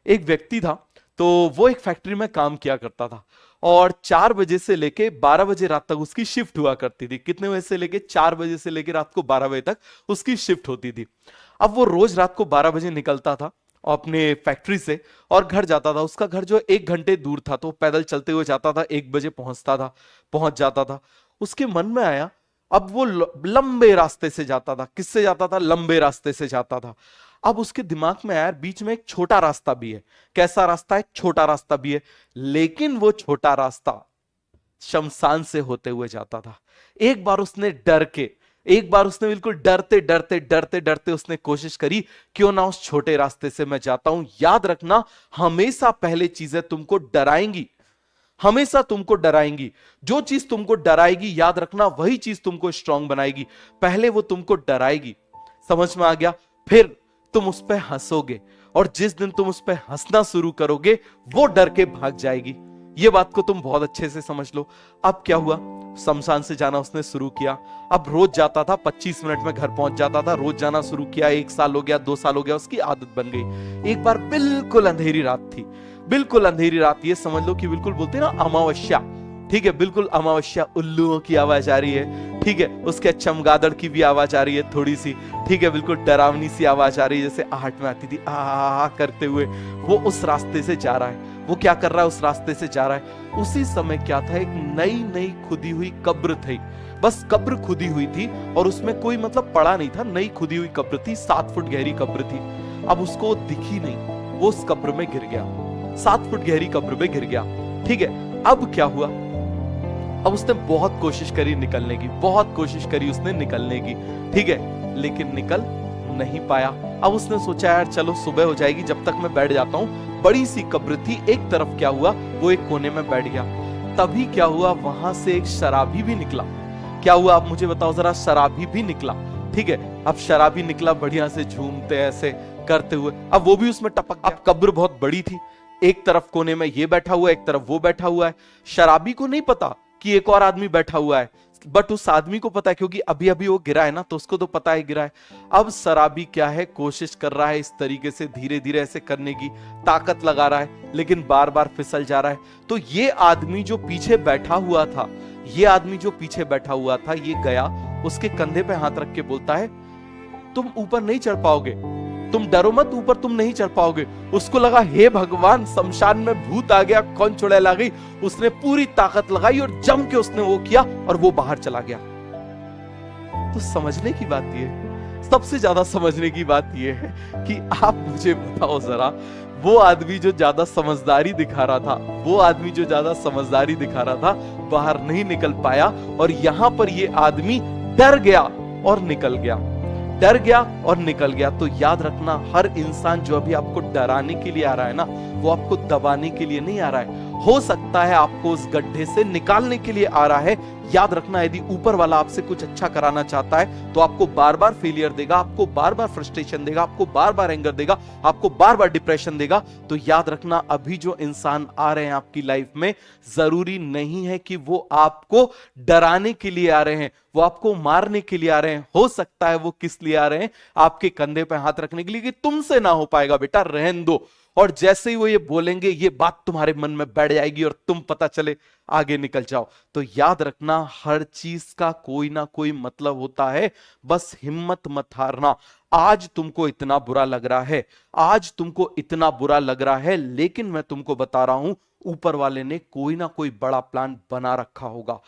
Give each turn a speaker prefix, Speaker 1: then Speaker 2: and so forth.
Speaker 1: एक व्यक्ति था, तो वो एक फैक्ट्री में काम किया करता था और 4 बजे से लेके 12 बजे रात तक उसकी शिफ्ट हुआ करती थी। कितने बजे से लेके? 4 बजे से लेके रात को 12 बजे तक उसकी शिफ्ट होती थी। अब वो रोज रात को 12 बजे निकलता था अपने फैक्ट्री से और घर जाता था। उसका घर जो 1 घंटे दूर था, तो पैदल चलते हुए जाता था, 1 बजे पहुंच जाता था। उसके मन में आया, अब वो लंबे रास्ते से जाता था। किससे जाता था? लंबे रास्ते से जाता था। अब उसके दिमाग में आया, बीच में एक छोटा रास्ता भी है। कैसा रास्ता है? छोटा रास्ता भी है, लेकिन वो छोटा रास्ता शमशान से होते हुए जाता था। एक बार उसने डर के, एक बार उसने बिल्कुल डरते डरते डरते डरते उसने कोशिश करी, क्यों ना उस छोटे रास्ते से मैं जाता हूं। याद रखना, हमेशा पहले चीजें तुमको डराएंगी, हमेशा तुमको डराएंगी। जो चीज तुमको डराएगी, याद रखना, वही चीज तुमको स्ट्रांग बनाएगी। पहले वो तुमको डराएगी, समझ में आ गया? फिर तुम उस पर हंसोगे, और जिस दिन तुम उस पर हंसना शुरू करोगे, वो डर के भाग जाएगी। ये बात को तुम बहुत अच्छे से समझ लो। अब क्या हुआ? शमशान से जाना उसने शुरू किया। अब रोज जाता था, 25 मिनट में घर पहुंच जाता था। रोज जाना शुरू किया, 1 साल हो गया, 2 साल हो गया, उसकी आदत बन गई। एक बार बिल्कुल अंधेरी रात थी, बिल्कुल अंधेरी रात, ये समझ लो कि बिल्कुल बोलते हैं ना अमावस्या, ठीक है, बिल्कुल अमावस्या। उल्लुओं की आवाज आ रही है, ठीक है, उसके चमगादड़ की भी आवाज आ रही है थोड़ी सी, ठीक है, बिल्कुल डरावनी सी आवाज आ रही है, जैसे आहट में आती थी आ करते हुए। वो उस रास्ते से जा रहा है। वो क्या कर रहा है? उस रास्ते से जा रहा है। उसी समय क्या था? एक नई नई खुदी हुई कब्र थी। बस कब्र खुदी हुई थी और उसमें कोई मतलब पड़ा नहीं था। नई खुदी हुई कब्र थी, 7 फुट गहरी कब्र थी। अब उसको दिखी नहीं, वो उस कब्र में गिर गया, 7 फुट गहरी कब्र में गिर गया, ठीक है। अब क्या हुआ? अब उसने बहुत कोशिश करी निकलने की, बहुत कोशिश करी उसने निकलने की, ठीक है, लेकिन निकल नहीं पाया। अब उसने सोचा, यार चलो सुबह हो जाएगी, जब तक मैं बैठ जाता हूं। बड़ी सी कब्र थी, एक तरफ क्या हुआ, वो एक कोने में बैठ गया। तभी क्या हुआ? वहां से एक शराबी भी निकला। क्या हुआ आप मुझे बताओ जरा? शराबी भी निकला, ठीक है। अब शराबी निकला बढ़िया से झूमते ऐसे करते हुए, अब वो भी उसमें टपक गया। अब कब्र बहुत बड़ी थी, एक तरफ कोने में ये बैठा हुआ है, एक तरफ वो बैठा हुआ है। शराबी को नहीं पता कि एक और आदमी बैठा हुआ है, बट उस आदमी को पता है, क्योंकि अभी अभी वो गिरा है ना, तो उसको तो पता है गिरा है। अब शराबी क्या है, कोशिश कर रहा है इस तरीके से धीरे धीरे ऐसे करने की, ताकत लगा रहा है, लेकिन बार बार फिसल जा रहा है। तो ये आदमी जो पीछे बैठा हुआ था, ये आदमी जो पीछे बैठा हुआ था, ये गया उसके कंधे पे हाथ रख के बोलता है, तुम ऊपर नहीं चढ़ पाओगे, तुम डरो मत, ऊपर तुम नहीं चढ़ पाओगे। उसको लगा, हे भगवान, शमशान में भूत आ गया, कौन चुड़ैल आ गई। उसने पूरी ताकत लगाई और जम के उसने वो किया और वो बाहर चला गया। तो समझने की बात ये, सबसे ज्यादा समझने की बात ये है कि आप मुझे बताओ जरा, वो आदमी जो ज्यादा समझदारी दिखा रहा था, वो आदमी जो ज्यादा समझदारी दिखा रहा था, बाहर नहीं निकल पाया, और यहां पर ये आदमी डर गया और निकल गया, डर गया और निकल गया। तो याद रखना, हर इंसान जो अभी आपको डराने के लिए आ रहा है ना, वो आपको दबाने के लिए नहीं आ रहा है। हो सकता है आपको उस गड्ढे से निकालने के लिए आ रहा है। याद रखना, यदि ऊपर वाला आपसे कुछ अच्छा कराना चाहता है, तो आपको बार बार फेलियर देगा, आपको बार बार फ्रस्ट्रेशन देगा, आपको बार बार एंगर देगा, आपको बार बार डिप्रेशन देगा। तो याद रखना, अभी जो इंसान आ रहे हैं आपकी लाइफ में, जरूरी नहीं है कि वो आपको डराने के लिए आ रहे हैं, वो आपको मारने के लिए आ रहे हैं। हो सकता है वो किस लिए आ रहे हैं? आपके कंधे पे हाथ रखने के लिए, कि तुमसे ना हो पाएगा बेटा, रहन दो। और जैसे ही वो ये बोलेंगे, ये बात तुम्हारे मन में बैठ जाएगी और तुम पता चले आगे निकल जाओ। तो याद रखना, हर चीज का कोई ना कोई मतलब होता है, बस हिम्मत मत हारना। आज तुमको इतना बुरा लग रहा है, आज तुमको इतना बुरा लग रहा है, लेकिन मैं तुमको बता रहा हूं, ऊपर वाले ने कोई ना कोई बड़ा प्लान बना रखा होगा।